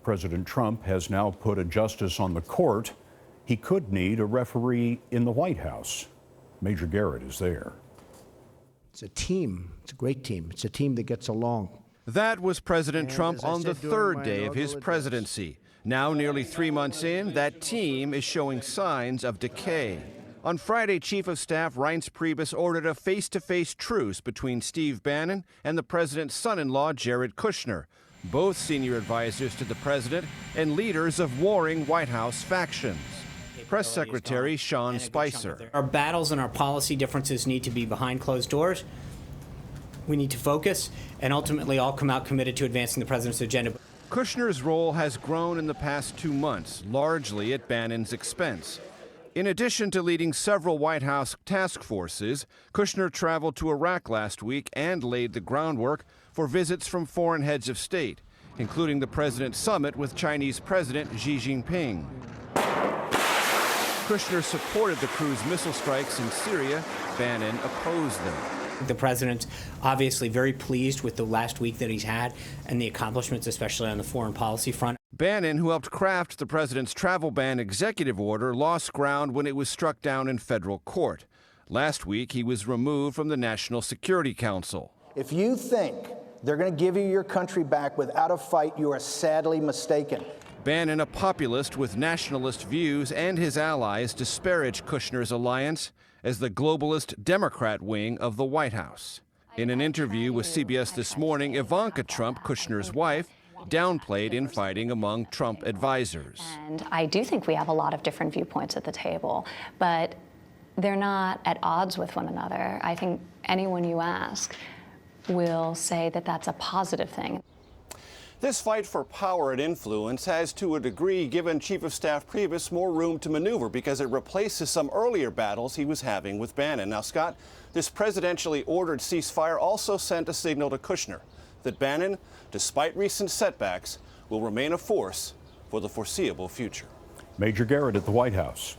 President Trump has now put a justice on the court. He could need a referee in the White House. Major Garrett is there. It's a team. It's a great team. It's a team that gets along. That was President And Trump as I on the said during third my day of his inaugural presidency. Now, nearly 3 months in, that team is showing signs of decay. On Friday, Chief of Staff Reince Priebus ordered a face-to-face truce between Steve Bannon and the president's son-in-law, Jared Kushner, both senior advisors to the president and leaders of warring White House factions. Press Secretary Sean Spicer. Our battles and our policy differences need to be behind closed doors. We need to focus and ultimately all come out committed to advancing the president's agenda. Kushner's role has grown in the past 2 months, largely at Bannon's expense. In addition to leading several White House task forces, Kushner traveled to Iraq last week and laid the groundwork for visits from foreign heads of state, including the president's summit with Chinese President Xi Jinping. Kushner supported the crew's missile strikes in Syria. Bannon opposed them. The president's obviously very pleased with the last week that he's had and the accomplishments, especially on the foreign policy front. Bannon, who helped craft the president's travel ban executive order, lost ground when it was struck down in federal court. Last week, he was removed from the National Security Council. If you think they're going to give you your country back without a fight, you are sadly mistaken. Bannon, a populist with nationalist views, and his allies disparaged Kushner's alliance as the globalist Democrat wing of the White House. In an interview with CBS This Morning, Ivanka Trump, Kushner's wife, downplayed infighting among Trump advisors. And I do think we have a lot of different viewpoints at the table, but they're not at odds with one another. I think anyone you ask will say that that's a positive thing. This fight for power and influence has, to a degree, given Chief of Staff Priebus more room to maneuver because it replaces some earlier battles he was having with Bannon. Now, Scott, this presidentially ordered ceasefire also sent a signal to Kushner that Bannon, despite recent setbacks, will remain a force for the foreseeable future. Major Garrett at the White House.